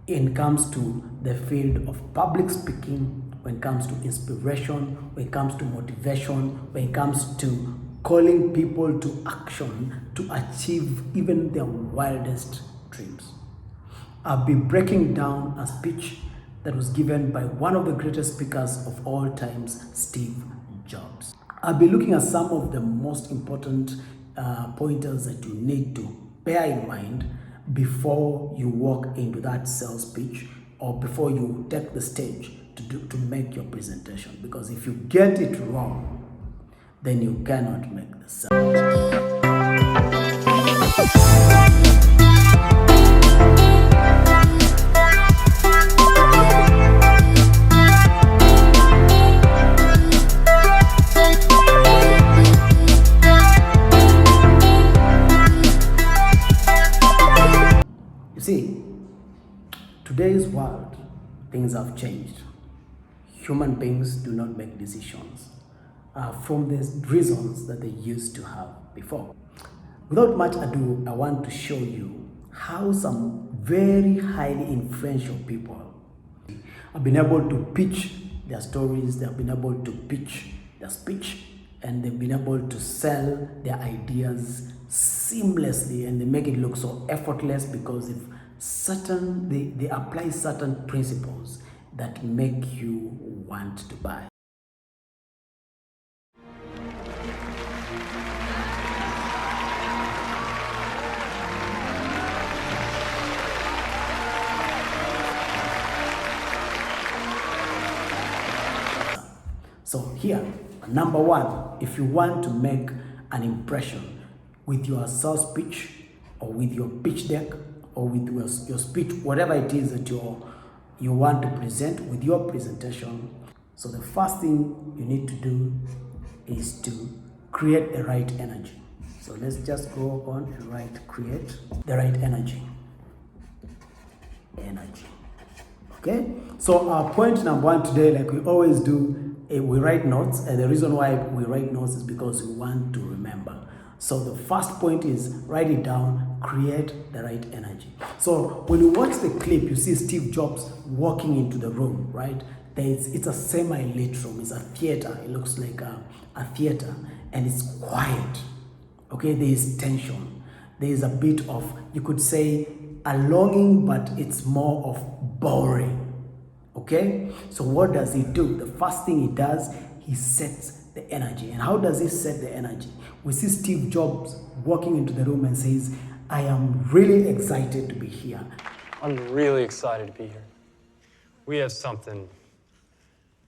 when it comes to the field of public speaking, when it comes to inspiration, when it comes to motivation, when it comes to calling people to action to achieve even their wildest dreams. I'll be breaking down a speech that was given by one of the greatest speakers of all times, Steve Jobs. I'll be looking at some of the most important pointers that you need to bear in mind before you walk into that sales pitch or before you take the stage to make your presentation. Because if you get it wrong, then you cannot make the sale. See, today's world, things have changed. Human beings do not make decisions from the reasons that they used to have before. Without much ado, I want to show you how some very highly influential people have been able to pitch their stories, they have been able to pitch their speech, and they've been able to sell their ideas seamlessly, and they make it look so effortless because they apply certain principles that make you want to buy. So here, number one, if you want to make an impression with your sales pitch or with your pitch deck or with your speech, whatever it is that you want to present with your presentation. So the first thing you need to do is to create the right energy. So let's just go on and write create the right energy. Okay, so our point number one today, like we always do, we write notes, and the reason why we write notes is because we want to remember. So the first point is write it down, create the right energy. So when you watch the clip, you see Steve Jobs walking into the room, right? It's a semi-lit room, it's a theater, it looks like a theater, and it's quiet, okay? There is tension, there is a bit of, you could say, a longing, but it's more of boring, okay? So what does he do? The first thing he does, he sets the energy. And how does he set the energy? We see Steve Jobs walking into the room and says, I am really excited to be here. I'm really excited to be here. We have something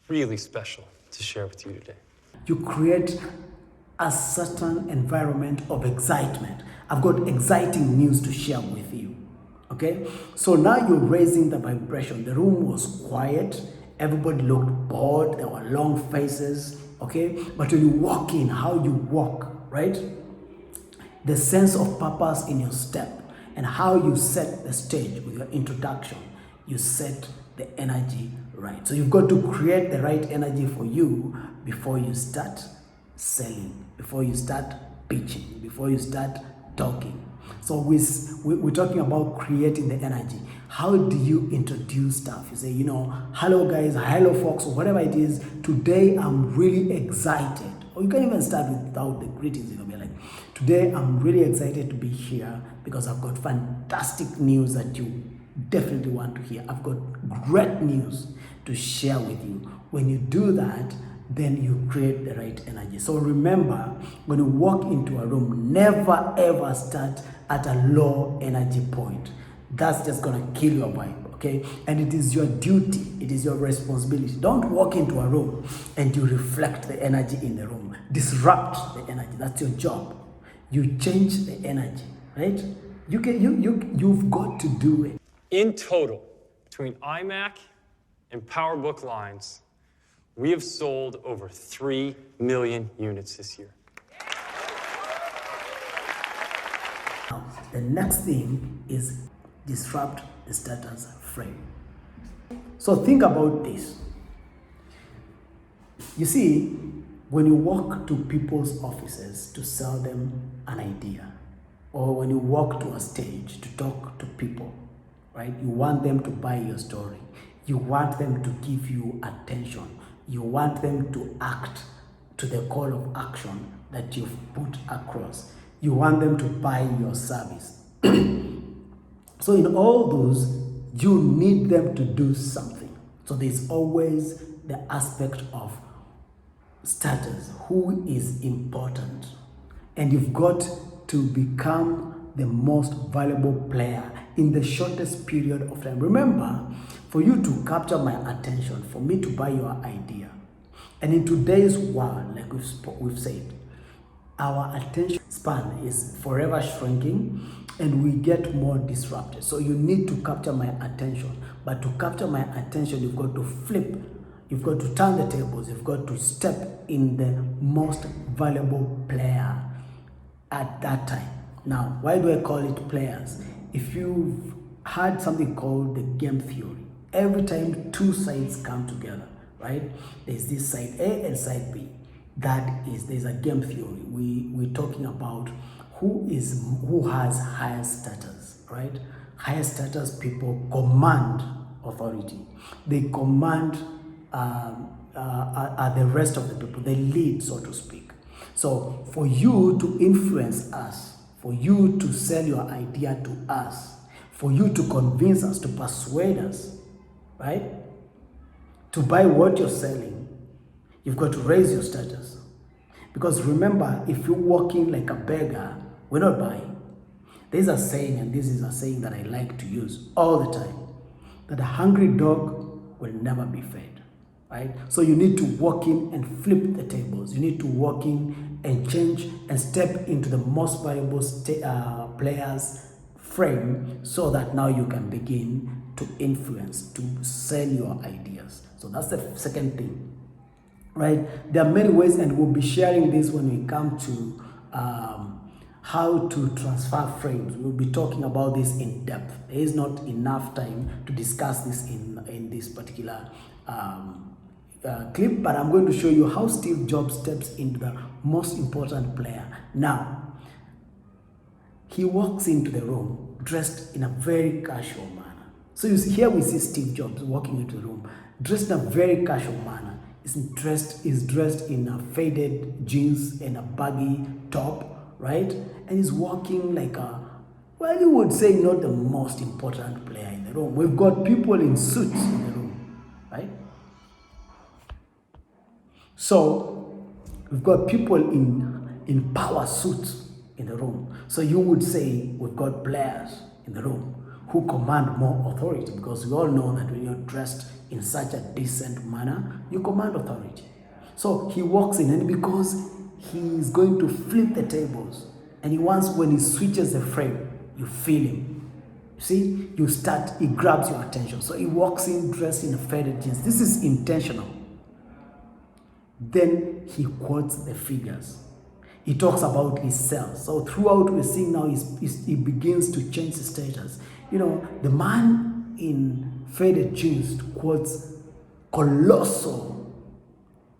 really special to share with you today. You create a certain environment of excitement. I've got exciting news to share with you. Okay? So now you're raising the vibration. The room was quiet. Everybody looked bored. There were long faces. Okay? But when you walk in, how you walk, right? The sense of purpose in your step and how you set the stage with your introduction, you set the energy right. So you've got to create the right energy for you before you start selling, before you start pitching, before you start talking. So we're talking about creating the energy. How do you introduce stuff? You say, hello guys, hello folks, or whatever it is. Today I'm really excited. Or you can even start without the greetings. Be like, today I'm really excited to be here because I've got fantastic news that you definitely want to hear. I've got great news to share with you. When you do that, then you create the right energy. So remember, when you walk into a room, never ever start at a low energy point. That's just gonna kill your vibe, okay? And it is your duty, it is your responsibility. Don't walk into a room and you reflect the energy in the room. Disrupt the energy, that's your job. You change the energy, right? You've got to do it. In total, between iMac and PowerBook lines, we have sold over 3 million units this year. Now, the next thing is disrupt the status frame. So think about this. You see, when you walk to people's offices to sell them an idea, or when you walk to a stage to talk to people, right? You want them to buy your story. You want them to give you attention. You want them to act to the call of action that you've put across. You want them to buy your service. So in all those, you need them to do something. So there's always the aspect of status, who is important. And you've got to become the most valuable player in the shortest period of time. Remember, for you to capture my attention, for me to buy your idea, and in today's world, like we've said, our attention span is forever shrinking and we get more disrupted. So you need to capture my attention. But to capture my attention, you've got to flip. You've got to turn the tables. You've got to step in the most valuable player at that time. Now, why do I call it players? If you've had something called the game theory, every time two sides come together, right? There's this side A and side B. There's a game theory. We're talking about who has higher status, right? Higher status people command authority. They command the rest of the people. They lead, so to speak. So for you to influence us, for you to sell your idea to us, for you to convince us, to persuade us, right? To buy what you're selling, you've got to raise your status. Because remember, if you're walking like a beggar, we're not buying. There's a saying, and this is a saying that I like to use all the time, that a hungry dog will never be fed, right? So you need to walk in and flip the tables. You need to walk in and change and step into the most valuable players' frame so that now you can begin to influence, to sell your ideas. So that's the second thing, right? There are many ways, and we'll be sharing this when we come to how to transfer frames. We'll be talking about this in depth. There is not enough time to discuss this in this particular clip, but I'm going to show you how Steve Jobs steps into the most important player. Now, he walks into the room dressed in a very casual manner. So you see, here we see Steve Jobs walking into the room dressed in a very casual manner. He's dressed in a faded jeans and a baggy top, right? And he's walking like well, you would say not the most important player in the room. We've got people in suits in the room, right? So we've got people in power suits in the room. So you would say we've got players in the room who command more authority, because we all know that when you're dressed in such a decent manner, you command authority. So he walks in, and because he's going to flip the tables, and when he switches the frame, you feel him. You see, he grabs your attention. So he walks in dressed in a faded jeans. This is intentional. Then he quotes the figures. He talks about his sales. So throughout we're seeing now he begins to change his status. You know, the man in faded jeans quotes colossal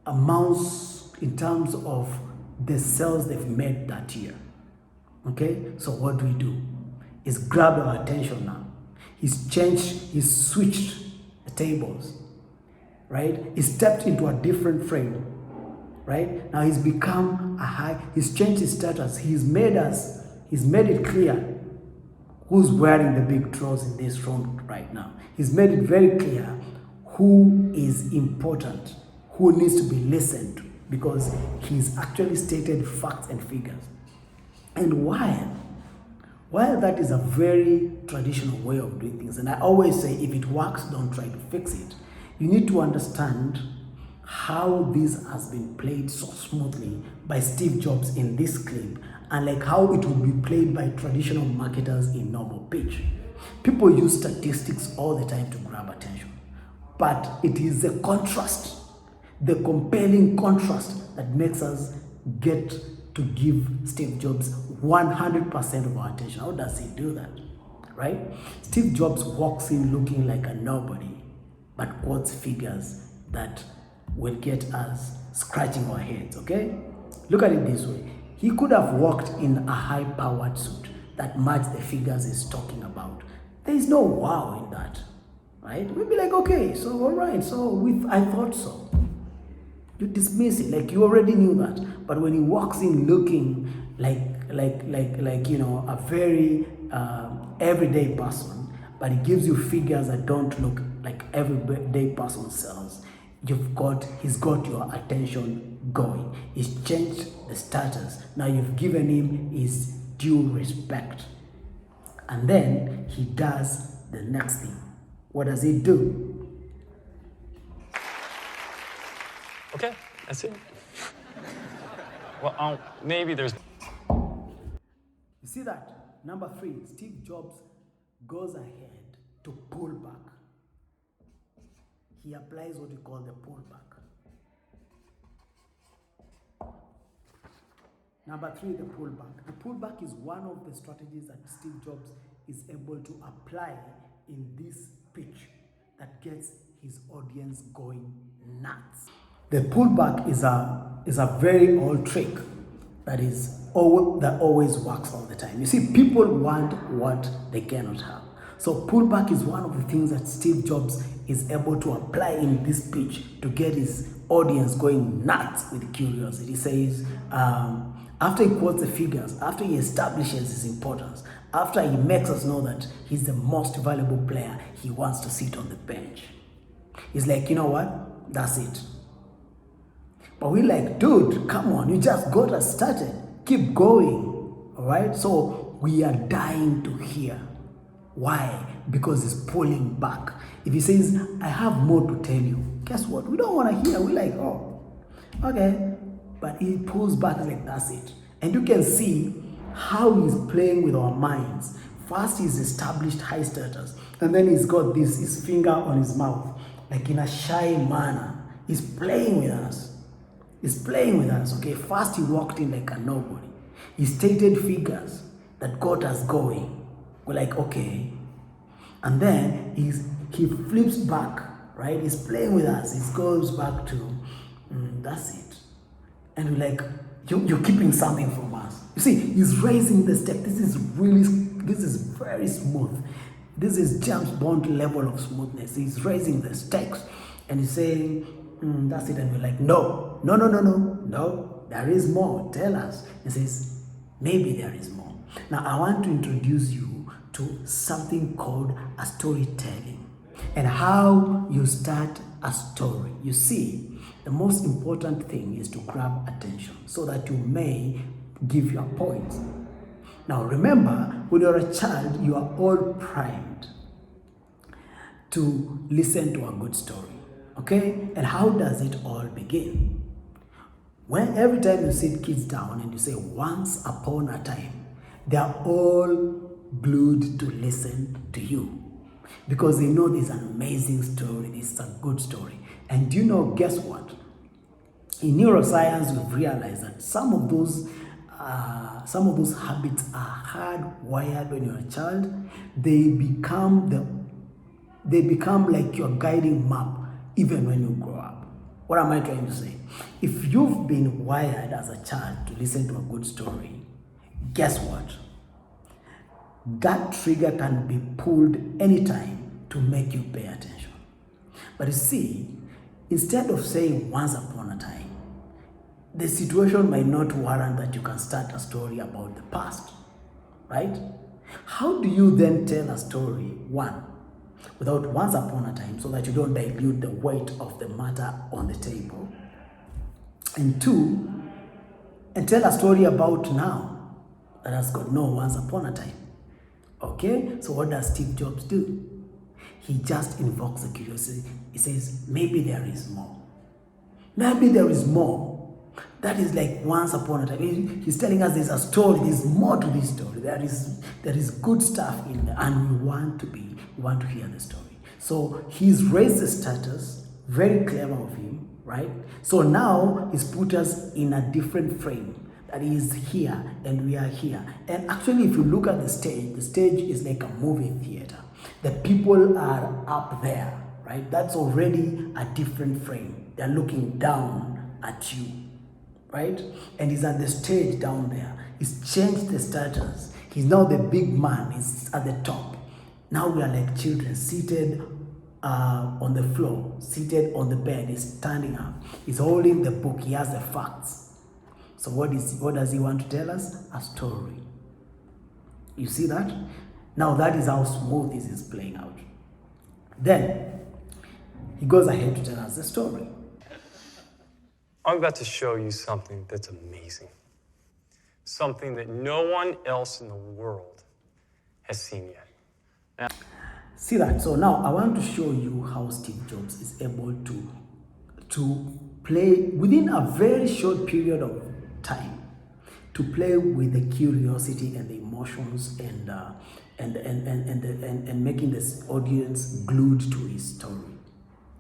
amounts in terms of the sales they've made that year. Okay, so what do? Is grab our attention now. He's switched the tables, right? He stepped into a different frame, right? Now he's become he's changed his status. He's made it clear who's wearing the big drawers in this room right now. He's made it very clear who is important, who needs to be listened to, because he's actually stated facts and figures. And while that is a very traditional way of doing things, and I always say, if it works, don't try to fix it. You need to understand how this has been played so smoothly by Steve Jobs in this clip, and like how it would be played by traditional marketers in normal pitch. People use statistics all the time to grab attention, but it is the contrast, the compelling contrast, that makes us get to give Steve Jobs 100% of our attention. How does he do that, right? Steve Jobs walks in looking like a nobody, but quotes figures that will get us scratching our heads, okay? Look at it this way. He could have walked in a high-powered suit that matched the figures he's talking about. There's no wow in that, right? We'd be like, okay, so all right, I thought so. You dismiss it like you already knew that. But when he walks in looking like a very everyday person, but he gives you figures that don't look like everyday person sells, he's got your attention going. He's changed the status. Now you've given him his due respect. And then he does the next thing. What does he do? Okay, that's it. Well, maybe there's... You see that? Number 3, Steve Jobs goes ahead to pull back. He applies what we call the pullback. Number 3, the pullback. The pullback is one of the strategies that Steve Jobs is able to apply in this pitch that gets his audience going nuts. The pullback is a very old trick that always works all the time. You see, people want what they cannot have. So pullback is one of the things that Steve Jobs is able to apply in this pitch to get his audience going nuts with curiosity. He says, after he quotes the figures, after he establishes his importance, after he makes us know that he's the most valuable player, he wants to sit on the bench. He's like, you know what? That's it. But we're like, dude, come on, you just got us started. Keep going, all right? So we are dying to hear. Why? Because he's pulling back. If he says, I have more to tell you, guess what? We don't want to hear. We're like, oh, okay. But he pulls back like, that's it. And you can see how he's playing with our minds. First, he's established high status. And then he's got his finger on his mouth, like in a shy manner. He's playing with us. He's playing with us, okay? First, he walked in like a nobody. He stated figures that got us going. We're like, okay. And then he flips back, right? He's playing with us. He goes back to, that's it. And we're like, you're keeping something from us. You see, he's raising the step. This is very smooth. This is James Bond level of smoothness. He's raising the stakes and he's saying, that's it. And we're like, no, there is more. Tell us. He says, maybe there is more. Now, I want to introduce you to something called a storytelling and how you start a story. You see, the most important thing is to grab attention so that you may give your points. Now, remember, when you're a child, you are all primed to listen to a good story. Okay? And how does it all begin? When every time you sit kids down and you say, once upon a time, they are all glued to listen to you because they know this is an amazing story, this is a good story. And do you know, guess what? In neuroscience, we've realized that some of those habits are hardwired when you're a child. They become like your guiding map even when you grow up. What am I trying to say? If you've been wired as a child to listen to a good story, guess what? That trigger can be pulled anytime to make you pay attention. But you see, instead of saying once upon a time, the situation might not warrant that you can start a story about the past, right? How do you then tell a story, one, without once upon a time, so that you don't dilute the weight of the matter on the table? And two, and tell a story about now that has got no once upon a time. Okay, so what does Steve Jobs do? He just invokes the curiosity. He says, maybe there is more. Maybe there is more. That is like once upon a time. He's telling us there's a story, there's more to this story. There is good stuff in there, and we want to hear the story. So he's raised the status, very clever of him, right? So now he's put us in a different frame. That is here and we are here. And actually, if you look at the stage is like a movie theater. The people are up there, right? That's already a different frame. They're looking down at you, right? And he's at the stage down there. He's changed the status. He's now the big man. He's at the top. Now we are like children seated on the floor, seated on the bed. He's standing up. He's holding the book. He has the facts. So what does he want to tell us? A story. You see that? Now that is how smooth this is playing out. Then he goes ahead to tell us the story. I'm about to show you something that's amazing. Something that no one else in the world has seen yet. Now, see that? So now I want to show you how Steve Jobs is able to play within a very short period of time, to play with the curiosity and the emotions and making this audience glued to his story.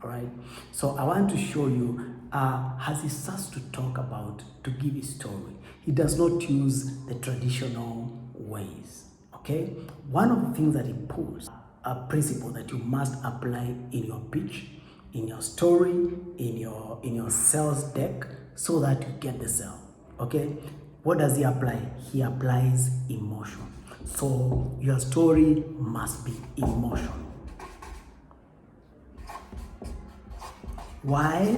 All right. So I want to show you as he starts to talk about, to give his story, he does not use the traditional ways. Okay. One of the things that he pulls, a principle that you must apply in your pitch, in your story, in your sales deck, so that you get the sale. Okay. What does he apply? He applies emotion. So your story must be emotional. Why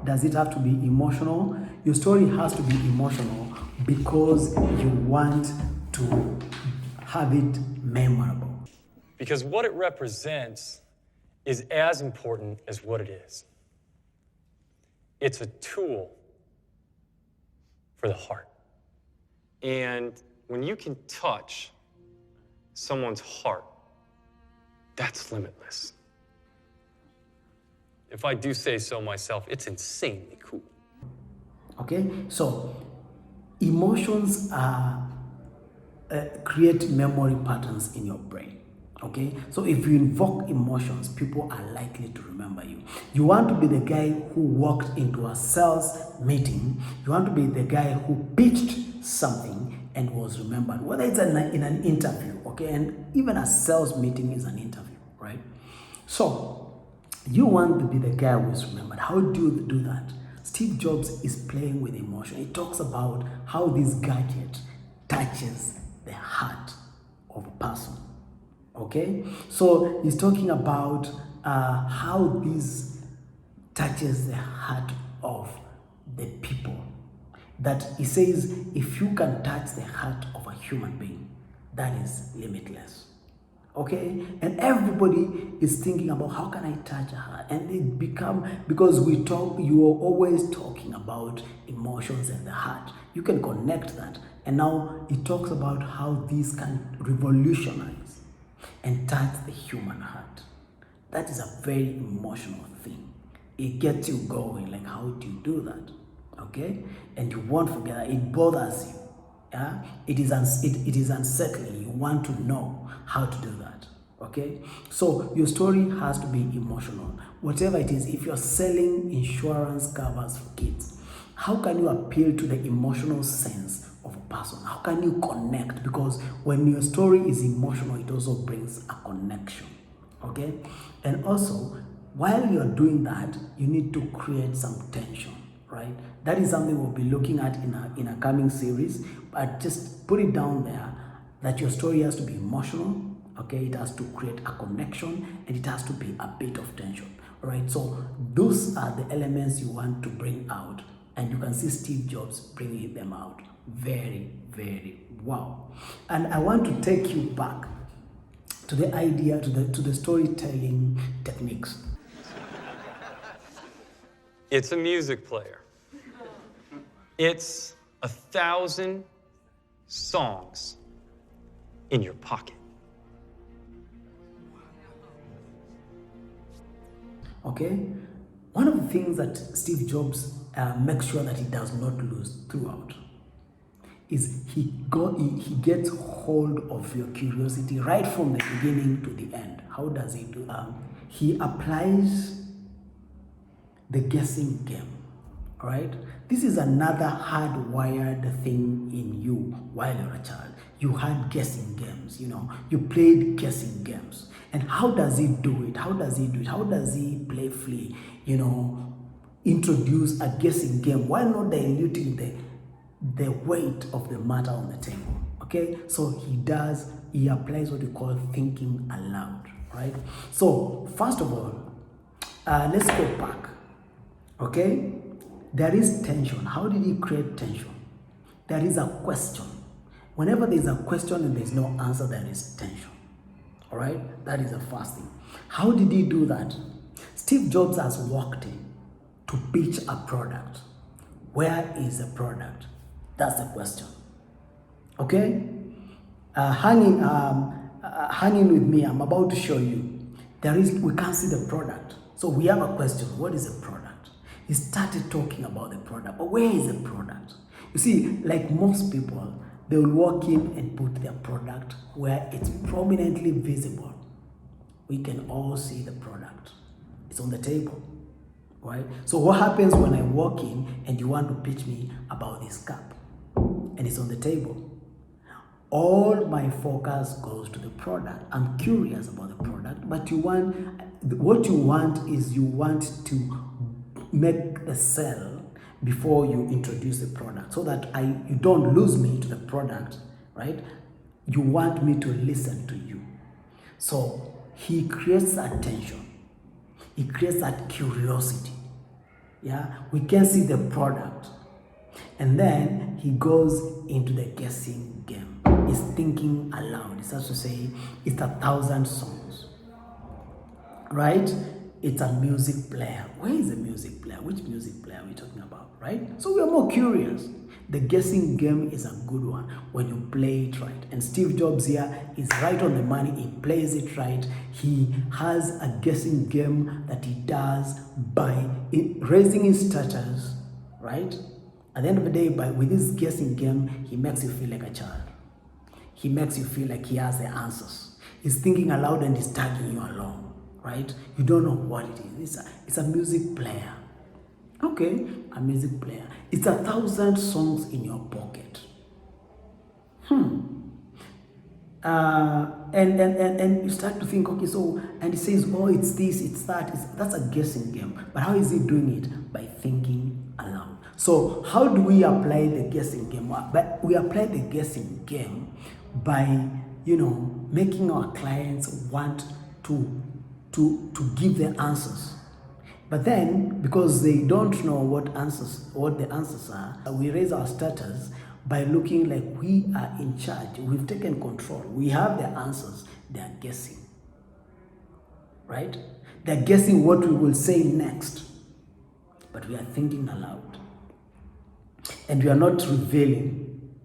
does it have to be emotional? Your story has to be emotional because you want to have it memorable. because what it represents is as important as what it is. It's a tool for the heart. And when you can touch someone's heart, that's limitless. If I do say so myself, it's insanely cool. Okay, so emotions create memory patterns in your brain. Okay, so if you invoke emotions, people are likely to remember you. You want to be the guy who walked into a sales meeting. You want to be the guy who pitched something and was remembered, whether it's in an interview, okay, and even a sales meeting is an interview, right? So you want to be the guy who is remembered. How do you do that? Steve Jobs is playing with emotion. He talks about how this gadget touches the heart of a person. Okay, so he's talking about how this touches the heart of the people. That he says, if you can touch the heart of a human being, that is limitless. Okay, and everybody is thinking about how can I touch a heart, and it become, because we talk, you are always talking about emotions and the heart. You can connect that, and now he talks about how this can revolutionize and touch the human heart. That is a very emotional thing. It gets you going, like how do you do that? Okay, and you won't forget that. It bothers you. Yeah, it is unsettling. You want to know how to do that. Okay, so your story has to be emotional. Whatever it is, if you're selling insurance covers for kids, how can you appeal to the emotional sense of a person? How can you connect? Because when your story is emotional, it also brings a connection. Okay, and also while you're doing that, you need to create some tension. Right, that is something we'll be looking at in a coming series. But just put it down there that your story has to be emotional. Okay, it has to create a connection, and it has to be a bit of tension. All right, so those are the elements you want to bring out, and you can see Steve Jobs bringing them out very, very well. And I want to take you back to the idea, to the storytelling techniques. It's a music player. It's 1,000 songs in your pocket. Okay, one of the things that Steve Jobs makes sure that he does not lose throughout is he gets hold of your curiosity right from the beginning to the end. How does he do that? He applies the guessing game. All right, this is another hardwired thing in you while you're a child. You had guessing games, you played guessing games. And how does he do it? How does he do it? How does he playfully, introduce a guessing game while not diluting the weight of the matter on the table? Okay, so he does he applies what we call thinking aloud, right? So first of all, let's go back, okay? There is tension. How did he create tension? There is a question. Whenever there's a question and there's no answer, there is tension. All right? That is the first thing. How did he do that? Steve Jobs has walked in to pitch a product. Where is the product? That's the question. Okay? Hanging with me, I'm about to show you. We can't see the product. So we have a question. What is the product? He started talking about the product. But where is the product? You see, like most people, they will walk in and put their product where it's prominently visible. We can all see the product. It's on the table, right? So what happens when I walk in and you want to pitch me about this cup and it's on the table? All my focus goes to the product. I'm curious about the product, but what you want is you want to make the sell before you introduce the product, so that you don't lose me to the product, right? You want me to listen to you. So he creates that tension. He creates that curiosity. Yeah, we can see the product. And then he goes into the guessing game. He's thinking aloud. He starts to say, it's 1,000 songs, right? It's a music player. Where is the music player? Which music player are we talking about, right? So we are more curious. The guessing game is a good one when you play it right. And Steve Jobs here is right on the money. He plays it right. He has a guessing game that he does by raising his status, right? At the end of the day, with this guessing game, he makes you feel like a child. He makes you feel like he has the answers. He's thinking aloud and he's tagging you along. Right? You don't know what it is. It's a music player. Okay, a music player. It's 1,000 songs in your pocket. And you start to think, okay, so, and he says, oh, it's this, it's that. That's a guessing game. But how is he doing it? By thinking aloud. So how do we apply the guessing game? But we apply the guessing game by, making our clients want to give the answers. But then, because they don't know what the answers are, we raise our status by looking like we are in charge. We've taken control. We have the answers. They are guessing. Right? They're guessing what we will say next. But we are thinking aloud. And we are not revealing.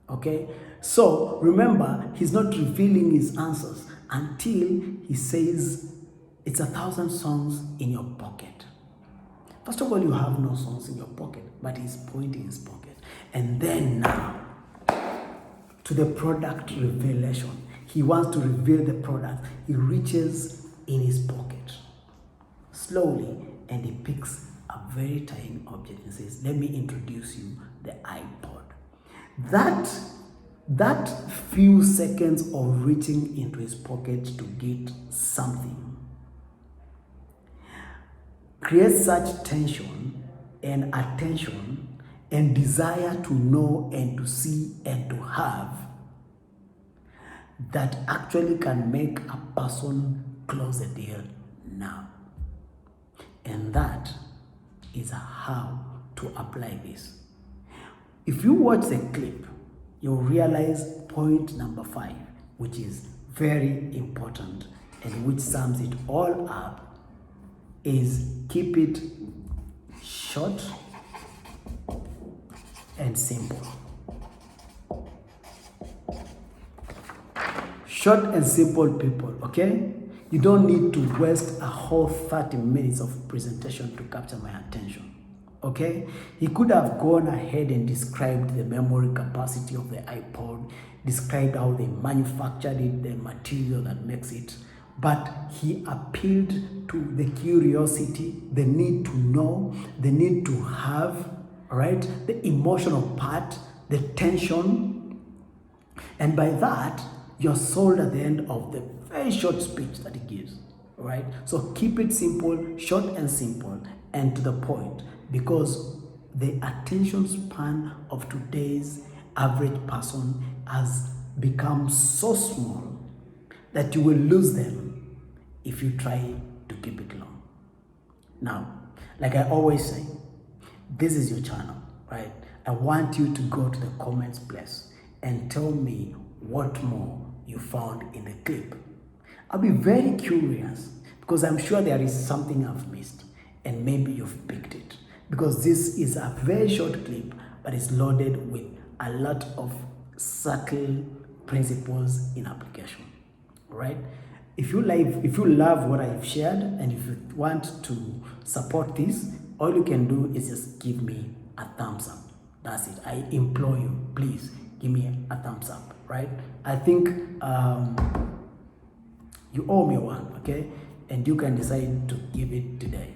Okay? So, remember, he's not revealing his answers until he says, it's 1,000 songs in your pocket. First of all, you have no songs in your pocket, but he's pointing his pocket. And then now, to the product revelation. He wants to reveal the product. He reaches in his pocket slowly, and he picks a very tiny object and says, let me introduce you the iPod. That few seconds of reaching into his pocket to get something creates such tension and attention and desire to know and to see and to have that actually can make a person close the deal now. And that is how to apply this. If you watch the clip, you'll realize point number 5, which is very important and which sums it all up, is keep it short and simple. Short and simple, people, okay? You don't need to waste a whole 30 minutes of presentation to capture my attention, okay? He could have gone ahead and described the memory capacity of the iPod, described how they manufactured it, the material that makes it, but he appealed to the curiosity, the need to know, the need to have, right? The emotional part, the tension. And by that, you're sold at the end of the very short speech that he gives, right? So keep it simple, short and simple, and to the point, because the attention span of today's average person has become so small that you will lose them if you try to keep it long. Now, like I always say, this is your channel, right? I want you to go to the comments place and tell me what more you found in the clip. I'll be very curious because I'm sure there is something I've missed and maybe you've picked it, because this is a very short clip but it's loaded with a lot of subtle principles in application. All right? If you love what I've shared and if you want to support this, all you can do is just give me a thumbs up. That's it. I implore you, please give me a thumbs up, right? I think you owe me one, okay? And you can decide to give it today.